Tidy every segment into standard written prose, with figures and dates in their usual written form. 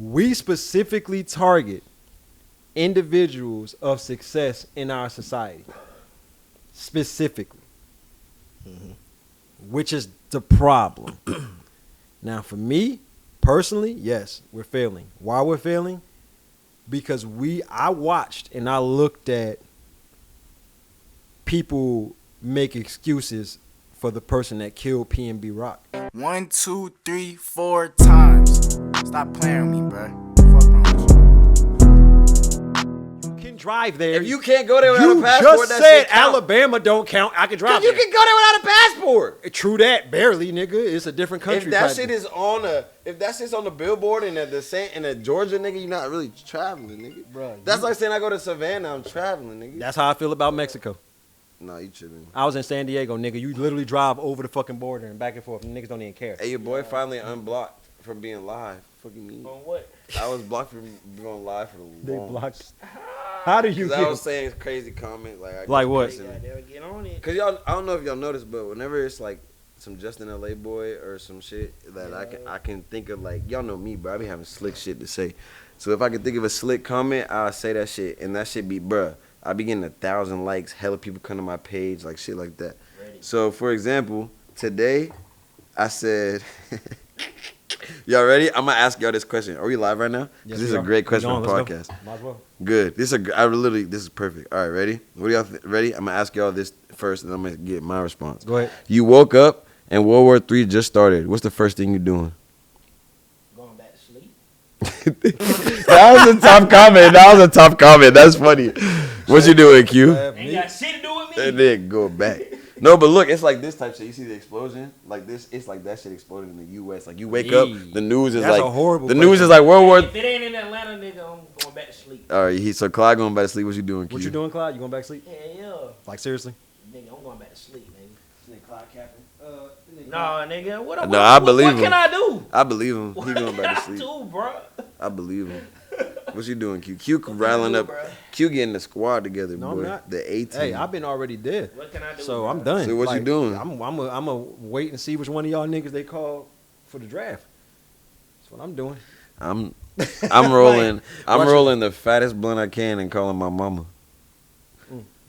we specifically target individuals of success in our society. Specifically. Which is the problem. Now, for me, personally, yes, we're failing. Why we're failing? Because I watched and I looked at people make excuses for the person that killed PnB Rock. 1, 2, 3, 4 times. Stop playing with me, bro. Fuck wrong with you. You can drive there. If you can't go there without a You passport, just that said shit count. Alabama don't count. I can drive You there. can go there without a passport. True that, barely, nigga. It's a different country. If that type. shit is if that shit's on the billboard in the Georgia, nigga, you're not really traveling, nigga. Bruh, That's like saying I go to Savannah, I'm traveling, nigga. That's how I feel about Mexico. Nah, you tripping. I was in San Diego, nigga. You literally drive over the fucking border and back and forth. And niggas don't even care. Hey, your boy finally unblocked from being live. Fucking me. On what? I was blocked from going live for the They long. blocked. How do you Cause get? I was saying crazy comments Like what? what? They'll get on it. Cause y'all, I don't know if y'all noticed, but whenever it's like some Justin LA boy or some shit that I can think of, like, y'all know me, bro. I be having slick shit to say. So if I can think of a slick comment, I'll say that shit, and that shit be, bruh, I be getting 1,000 likes, hella people come to my page, like shit like that. Ready. So for example, today I said, y'all ready? I'm gonna ask y'all this question. Are we live right now? 'Cause Yes, this is we a are. great question Let's for go. a podcast. Might as well. Good. This is perfect. All right, ready? What do y'all ready? I'm gonna ask y'all this first, and I'm gonna get my response. Go ahead. You woke up and World War III just started. What's the first thing you doing? Going back to sleep. That was a tough comment. That's funny. What you doing, Q? Ain't got shit to do with me. And then go back. No, but look, it's like this type shit. You see the explosion? Like this, it's like that shit exploded in the U.S. Like you wake up, the news is That's like a horrible the news question. is like World War. If it ain't in Atlanta, nigga, I'm going back to sleep. All right, so Clyde going back to sleep. What you doing, Q? What you doing, Clyde? You going back to sleep? Yeah. Like seriously? Nigga, I'm going back to sleep, nigga. Nigga Clyde capping. Nah, nigga. What I believe what him. can I do? I believe him. He What going can back to I sleep. do, bro? I believe him. What you doing, Q? Q can I rattling do, up. bro? Q getting the squad together, No, boy. I'm not. The 18. Hey, I've been already there. What can I do? So bro? I'm done. So what you doing? I'm a wait and see which one of y'all niggas they call for the draft. That's what I'm doing. I'm rolling. I'm watch rolling the fattest blunt I can and calling my mama.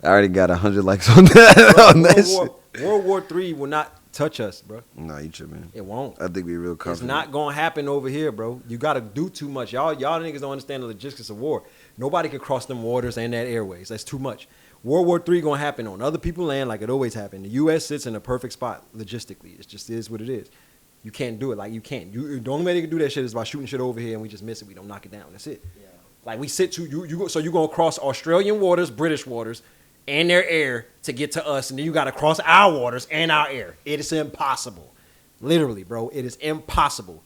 I already got 100 likes on that. on that shit. World War III will not touch us, bro. Nah, you tripping. It won't. I think we real It's confident. not gonna happen over here, bro. You gotta do too much. Y'all niggas don't understand the logistics of war. Nobody can cross them waters and that airways. That's too much. World War III gonna happen on other people's land like it always happened. The U.S. sits in a perfect spot logistically. It just is what it is. You can't do it. Like you can't. The only way they can do that shit is by shooting shit over here and we just miss it. We don't knock it down. That's it. Yeah. Like we sit to you. So you gonna cross Australian waters, British waters, and their air to get to us, and then you gotta cross our waters and our air. It is impossible. Literally, bro. It is impossible.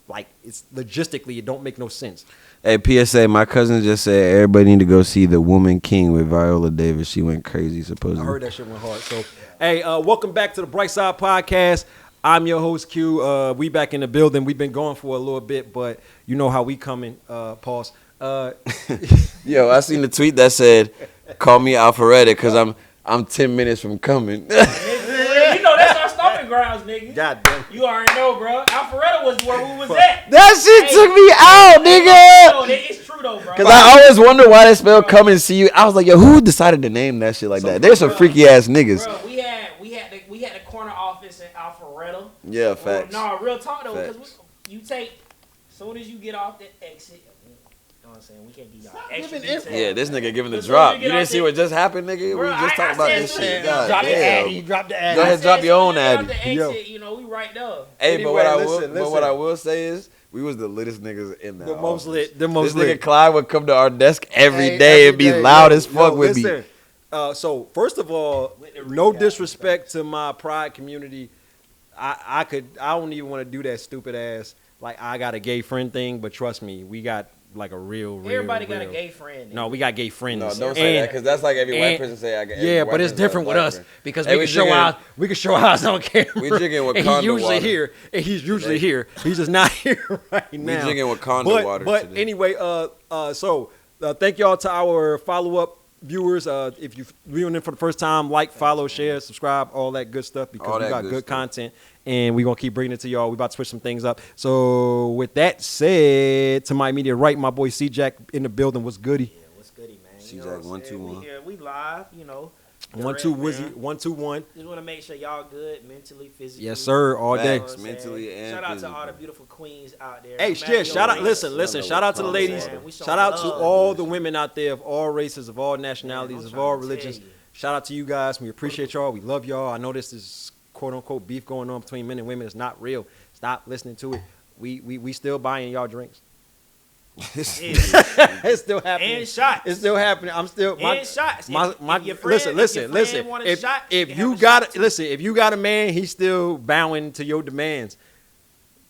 Like it's logistically, it don't make no sense. Hey, PSA, my cousin just said everybody need to go see The Woman King with Viola Davis. She went crazy, supposedly. I heard that shit went hard. So, hey, welcome back to the Bright Side Podcast. I'm your host, Q. We back in the building. We've been going for a little bit, but you know how we coming, pause. Yo, I seen the tweet that said, call me Alpharetta because I'm 10 minutes from coming. Nigga, you know that's our stomping grounds, nigga. God damn. You already know, bro. Alpharetta was where we was at. That shit took me out, nigga. No, it's true though, bro. Because I always wonder why they spell come and see you. I was like, yo, who decided to name that shit like that? There's some freaky ass niggas. Bro, we had the corner office in Alpharetta. Yeah, facts. No, real talk though, because Facts. you take soon as you get off the exit. You know what I'm saying? We can't be extra giving detail. Yeah, this nigga giving the As soon drop. as You get didn't off see the- what just happened, nigga? Bro, We just I talked about said this soon shit. as- God Drop the damn. addy. Drop the Go addy. ahead, drop your own addy. The Yo. exit, you know, we right there. Hey, but what Anyway, I listen. will say is we was the littest niggas in that The most office. lit. The most This nigga lit. Clyde would come to our desk every Hey, day every and be day. loud Yo, as fuck yo, with me. listen. So first of all, With the no recap, disrespect to my pride community. I don't even want to do that stupid ass like I got a gay friend thing, but trust me, we got like a real. Everybody got a real- gay friend. No, we got gay friends. No, don't say that And- because that's like every white and- person say I got. Yeah, but it's different with us because Hey, we we can show drinking- ours on camera. we drinking and Wakanda he's usually water here. And he's usually here. He's just not here right now. drinking Wakanda but, water But today. anyway, so thank y'all to our follow-up viewers, if you're viewing in for the first time, like, follow, share, subscribe, all that good stuff because All we that got good good stuff. content and we're going to keep bringing it to y'all. We're about to switch some things up. So with that said, to my immediate right, my boy C-Jack in the building. What's goody? Yeah, what's goody, man? C-Jack, You know what I'm 1, 2, saying? 1. We here, we live, you know. 1, 2, Direct, Wizzy. man. 1, 2, 1. Just want to make sure y'all good mentally, physically. Yes, sir. All day. You know what I'm saying? Mentally and shout out to physically. all the beautiful queens out there. Hey, No matter yeah, your shout out. race. Listen. Shout out to the ladies. Man, we showing Shout out to love. all the women out there of all races, of all nationalities, I'm of trying all to tell religions. you. Shout out to you guys. We appreciate y'all. We love y'all. I know this is quote unquote beef going on between men and women. It's not real. Stop listening to it. We still buying y'all drinks. It's still happening. And shots. It's still happening. I'm still And shots. My, If my, your friend- listen. if your friend wanted a shot, you If can you have a got shot, it, too. listen. If you got a man, he's still bowing to your demands.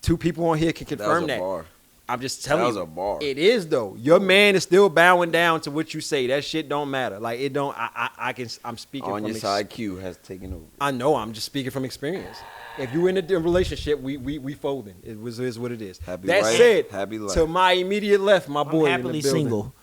2 people on here can That was confirm a that. bar. I'm just telling That was you. a bar. It is though. Your man is still bowing down to what you say. That shit don't matter. Like it don't. I'm speaking On from your side, Q has taken over. I know. I'm just speaking from experience. If you in a relationship, we folding. It is what it is. Happy That wife, said, happy life. to my immediate left, my I'm boy happily in the building. single.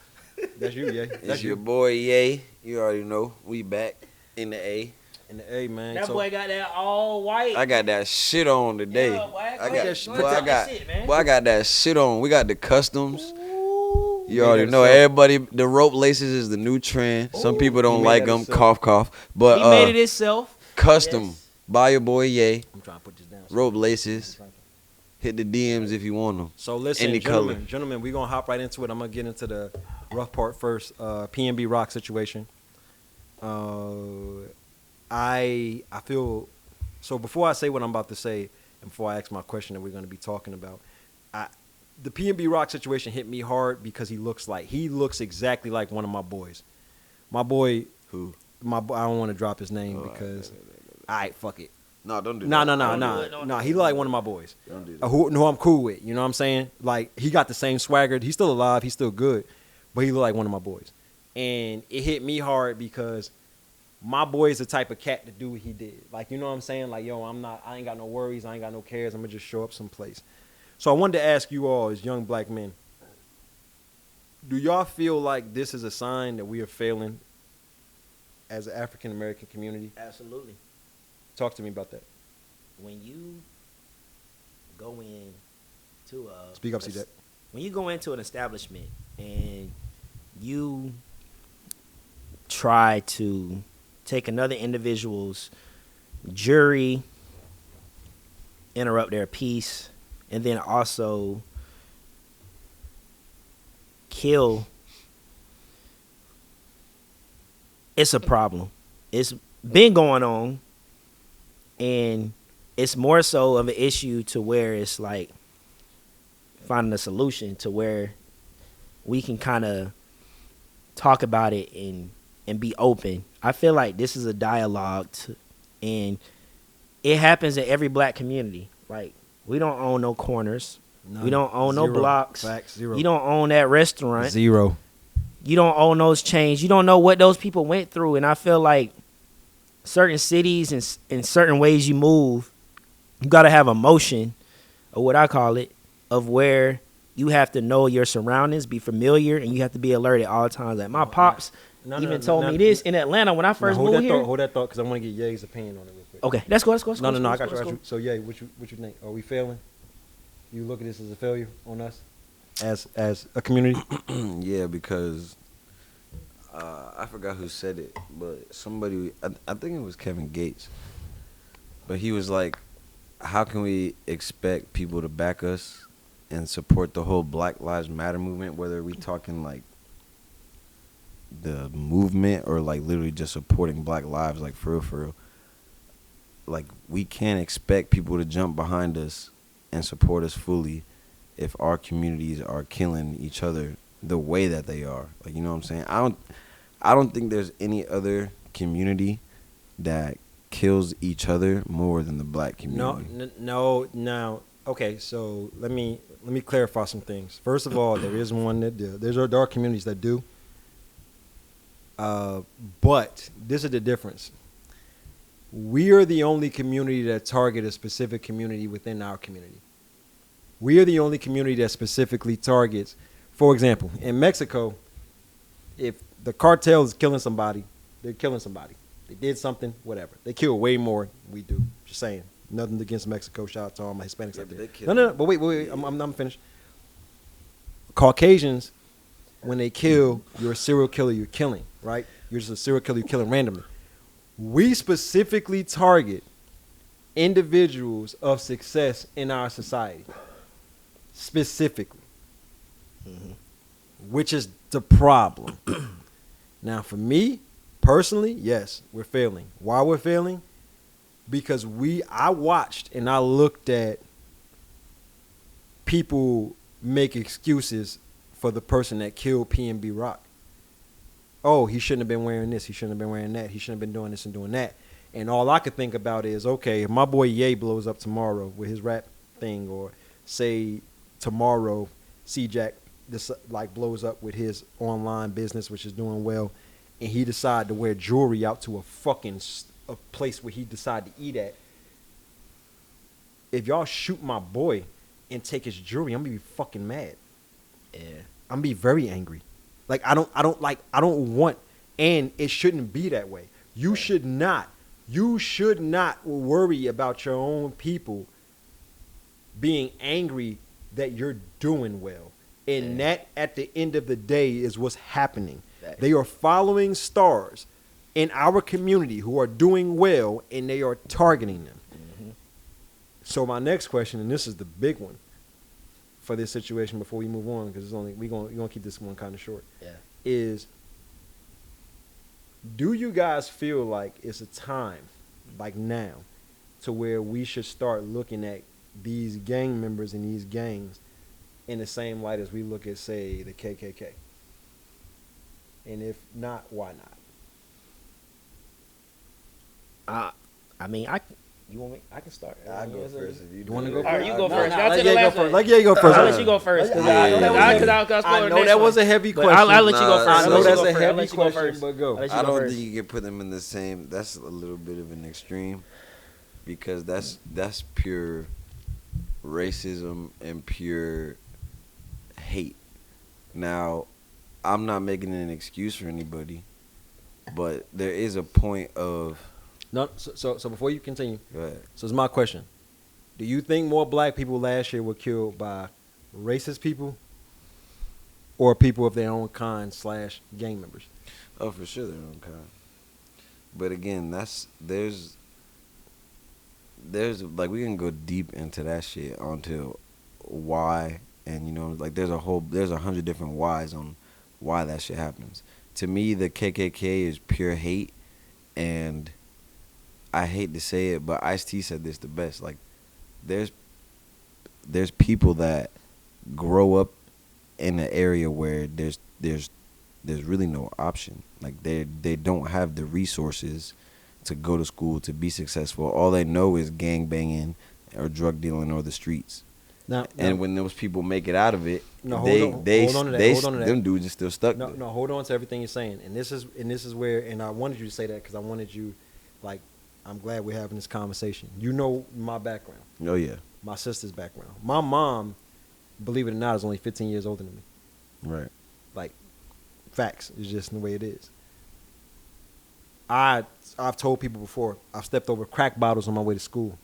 That's you, yeah. It's That's your you. boy Ye. You already know. We back in the A. And hey, man. That so, boy got that all white. I got that shit on today. Yeah, boy, I go got ahead, that go shit. ahead, boy, I talk got that shit, man. boy, I got that shit on. We got the customs. Ooh. You already that know yourself. everybody. The rope laces is the new trend. Some people don't You made like that them. yourself. Cough, cough. But He made it himself. custom Yes. by your boy Ye. I'm trying to put this down. Rope laces. Hit the DMs if you want them. So listen, Any gentlemen, color. gentlemen, we're gonna hop right into it. I'm gonna get into the rough part first. PnB Rock situation. I feel so. Before I say what I'm about to say, and before I ask my question that we're gonna be talking about, the PnB Rock situation hit me hard because he looks exactly like one of my boys. My boy, Who? I don't want to drop his name Oh, because, all right, fuck it. No, don't do No, that. no, Don't no, do it, don't no. do He it. like one of my boys. Don't do that. Who I'm cool with. You know what I'm saying? Like he got the same swagger. He's still alive. He's still good, but he look like one of my boys. And it hit me hard because my boy is the type of cat to do what he did. Like you know what I'm saying? Like yo, I ain't got no worries. I ain't got no cares. I'm gonna just show up someplace. So I wanted to ask you all, as young black men, do y'all feel like this is a sign that we are failing as an African American community? Absolutely. Talk to me about that. When you go in to a Speak up, CJ. When you go into an establishment and you try to take another individual's jury, interrupt their peace, and then also kill, it's a problem. It's been going on, and it's more so of an issue to where it's like finding a solution to where we can kind of talk about it and be open. I feel like this is a dialogue and it happens in every black community. Like we don't own no corners. None. We don't own no Zero. blocks. Facts. Zero. You don't own that restaurant. Zero. You don't own those chains. You don't know what those people went through. And I feel like certain cities and in certain ways you move, you got to have emotion, or what I call it, of where you have to know your surroundings, be familiar, and you have to be alert at all times. Like my pops told me this in Atlanta when I first hold moved that here. Hold that thought, because I want to get Ye's opinion on it real quick. Okay, let's go. No, I got you. So, Ye, what you think? Are we failing? You look at this as a failure on us as a community? Yeah, because I forgot who said it, but somebody, I think it was Kevin Gates, but he was like, how can we expect people to back us and support the whole Black Lives Matter movement, whether we talking like the movement or like literally just supporting black lives, like for real. Like we can't expect people to jump behind us and support us fully if our communities are killing each other the way that they are. Like, you know what I'm saying? I don't think there's any other community that kills each other more than the black community. No. Okay, so let me clarify some things. First of all, there is one that do. There are communities that do. But this is the difference. We are the only community that target a specific community within our community. We are the only community that specifically targets, for example, in Mexico, if The cartel is killing somebody. They're killing somebody. They did something, whatever. They kill way more than we do. Just saying. Nothing against Mexico. Shout out to all my Hispanics out there. No. But wait. I'm finished. Caucasians, when they kill, you're a serial killer. You're killing, right? You're just a serial killer. You're killing randomly. We specifically target individuals of success in our society. Specifically. Which is the problem. Now, for me, personally, yes, we're failing. Why we're failing? Because I watched and I looked at people make excuses for the person that killed PnB Rock. Oh, he shouldn't have been wearing this. He shouldn't have been wearing that. He shouldn't have been doing this and doing that. And all I could think about is, okay, if my boy Ye blows up tomorrow with his rap thing, or say tomorrow C-Jack this blows up with his online business, which is doing well, and he decide to wear jewelry out to a place where he decide to eat at. If y'all shoot my boy and take his jewelry, I'm gonna be fucking mad. Yeah. I'm gonna be very angry. Like I don't want, and it shouldn't be that way. You should not worry about your own people being angry that you're doing well. And that, at the end of the day, is what's happening. They are following stars in our community who are doing well, and they are targeting them. So my next question, and this is the big one for this situation before we move on, because we're gonna keep this one kind of short, is, do you guys feel like it's a time, like now, to where we should start looking at these gang members and these gangs in the same light as we look at, say, the KKK? And if not, why not? I mean, you want me? I can start. I'll go first if you want to go All first? right, you go No, first. no, Y'all let to the Ye last go one. first. Let Ye go first. I'll let you go first. I know that was a heavy question. I'll let you go first. I know that's a I'll heavy let you go question, first. but go. I don't think you can put them in the same. That's a little bit of an extreme, because that's pure racism and pure hate. Now, I'm not making an excuse for anybody, but there is a point of. No, so before you continue, Go ahead. so it's my question: do you think more black people last year were killed by racist people, or people of their own kind / gang members? Oh, for sure, their own kind. But again, there's like, we can go deep into that shit onto why, and there's 100 different whys on why that shit happens. To me, the KKK is pure hate, and I hate to say it, but Ice-T said this the best. Like, there's people that grow up in an area where there's really no option. Like, they don't have the resources to go to school, to be successful. All they know is gang banging or drug dealing or the streets. Now, And when those people make it out of it, No, hold on to that. them dudes are still stuck there. No, hold on to everything you're saying, and this is where, and I wanted you to say that because I wanted you, like, I'm glad we're having this conversation. You know my background, Oh yeah, my sister's background. My mom, believe it or not, is only 15 years older than me. right. Like, facts. It's just the way it is. I've told people before, I've stepped over crack bottles on my way to school.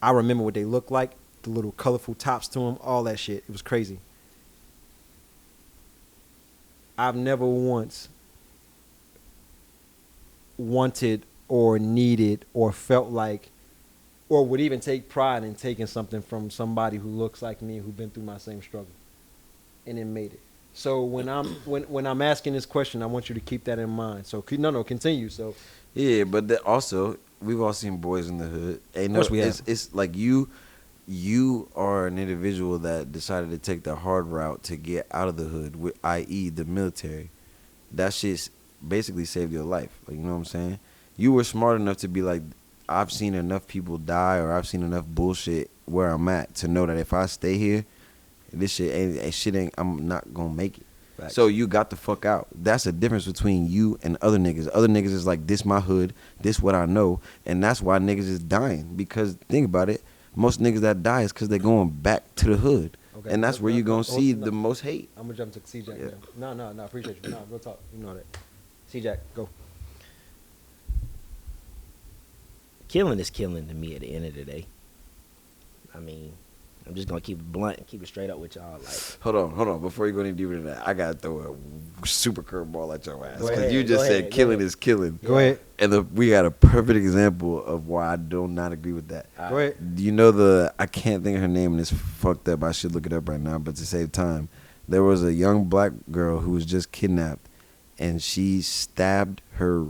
I remember what they looked like, the little colorful tops to them, all that shit. It was crazy. I've never once wanted or needed or felt like, or would even take pride in taking something from somebody who looks like me, who's been through my same struggle and then made it. So when I'm asking this question, I want you to keep that in mind. So continue. So Yeah, but also, we've all seen Boys in the Hood. Of course we have. It's like you are an individual that decided to take the hard route to get out of the hood, i.e. the military. That shit basically saved your life. Like, you know what I'm saying? You were smart enough to be like, I've seen enough people die, or I've seen enough bullshit where I'm at to know that if I stay here, this shit ain't I'm not gonna make it. Facts. So you got the fuck out. That's the difference between you and other niggas. Other niggas is like, this my hood, this what I know, and that's why niggas is dying. Because think about it, most niggas that die is because they're going back to the hood. Okay. And that's where you're going to see no. the most hate. I'm gonna jump to C Jack. Yeah. No, appreciate you. No, real talk. You know that. C Jack, go. Killing is killing to me at the end of the day. I mean, I'm just gonna keep it blunt and keep it straight up with y'all. Like, Hold on. Before you go any deeper than that, I got to throw a super curveball at your ass. Go Because ahead, you just go said ahead, killing go is killing. Go ahead. And we got a perfect example of why I do not agree with that. Go ahead. You know I can't think of her name and it's fucked up. I should look it up right now, but to save time, there was a young black girl who was just kidnapped, and she stabbed her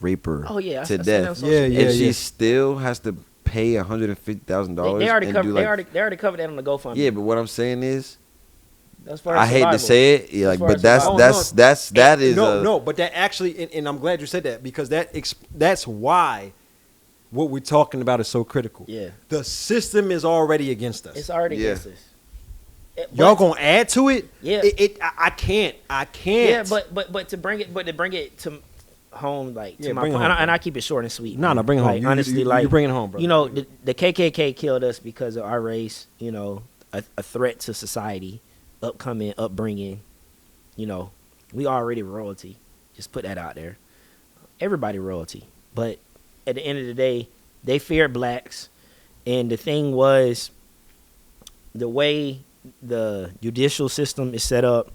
raper oh yeah, to I seen that on death. social Yeah, media. And she still has to pay $150,000. They already and covered. do They like, already covered that on the GoFundMe. yeah, but what I'm saying is, As far as I hate to survival. say it, yeah, As like, far but as that's survival. No, but that actually, and I'm glad you said that because that's why what we're talking about is so critical. Yeah, The system is already against us. it's already Yeah. against us. Y'all gonna add to it? Yeah. I can't. Yeah, but to bring it to home, like Yeah, to my bring it point, home, and bro. I keep it short and sweet. No, man. bring it home. Like, You- honestly, you like bring it home, bro. You know, the KKK killed us because of our race. You know, a threat to society, upbringing. You know, we already royalty. Just put that out there. Everybody royalty, but at the end of the day, they feared blacks, and the thing was, the way the judicial system is set up,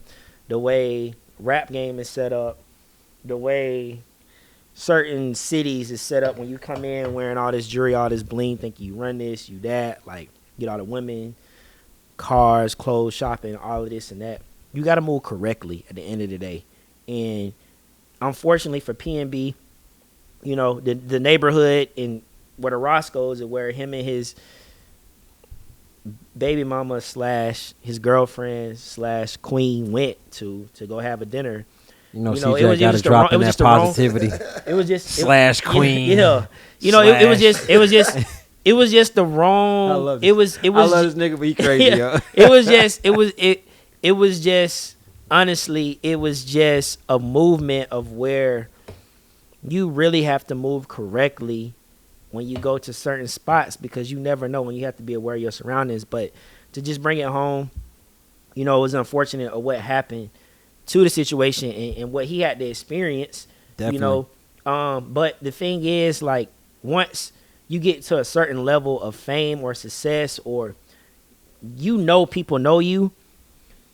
the way rap game is set up, the way certain cities is set up when you come in wearing all this jewelry, all this bling, think you run this, you that, like get all the women, cars, clothes, shopping, all of this and that. You got to move correctly at the end of the day. And unfortunately for PnB, you know, the neighborhood in where the Roscoe's and where him and his baby mama / his girlfriend / queen went to go have a dinner. You know, You know, CJ it was got to just the drop wrong- it in was that just the wrong- positivity. It was just Slash queen. Yeah, you know, it was just it was just the I wrong. love It was I love this nigga, but he crazy, yo. It was just honestly, it was just a movement of where you really have to move correctly when you go to certain spots because you never know when you have to be aware of your surroundings. But to just bring it home, you know, it was unfortunate of what happened to the situation and what he had to experience. Definitely. You know, but the thing is, like, once you get to a certain level of fame or success, or you know people know you,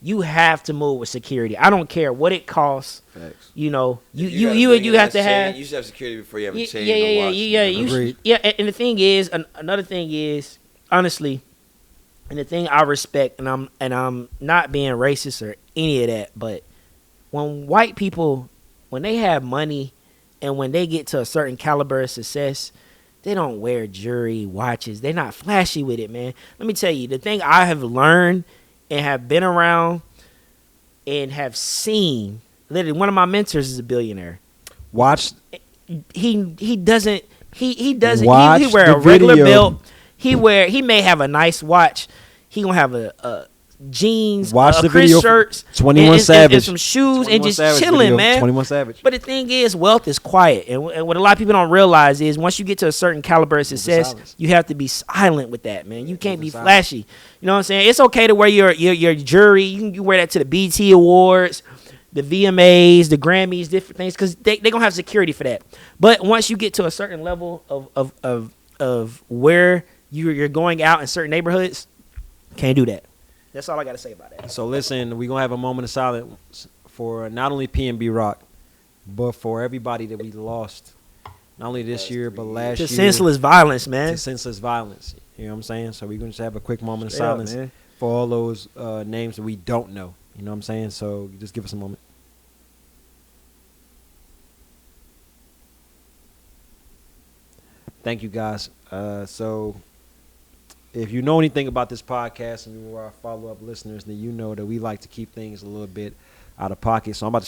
you have to move with security. I don't care what it costs. Facts. You know, you gotta have to have. You should have security before you have a chain. Yeah. Agreed. And the thing is, another thing is, honestly, and the thing I respect, and I'm not being racist or any of that, but when white people, when they have money, and when they get to a certain caliber of success, they don't wear jewelry, watches. They're not flashy with it, man. Let me tell you, the thing I have learned and have been around and have seen, literally, one of my mentors is a billionaire. Watch. He doesn't Watch he wear the a regular video. belt. He may have a nice watch. He gonna have a jeans, Watch the Chris video. shirts, 21 and Savage. some shoes, 21 and just Savage chilling, video, man. 21 Savage. But the thing is, wealth is quiet, and what a lot of people don't realize is once you get to a certain caliber of success, silence. you have to be silent with that, man. You can't be silence. flashy. You know what I'm saying? It's okay to wear your jewelry. You can wear that to the BT Awards, the VMAs, the Grammys, different things, because they gonna have security for that. But once you get to a certain level of where you're going out in certain neighborhoods, can't do that. That's all I gotta say about that. So listen, we're gonna have a moment of silence for not only PnB Rock, but for everybody that we lost, not only this year but last To year. senseless violence, man. To senseless violence. You know what I'm saying? So we're gonna just have a quick moment of Straight up, silence man. for all those names that we don't know. You know what I'm saying? So just give us a moment. Thank you, guys. So if you know anything about this podcast and you are our follow-up listeners, then you know that we like to keep things a little bit out of pocket. So I'm about to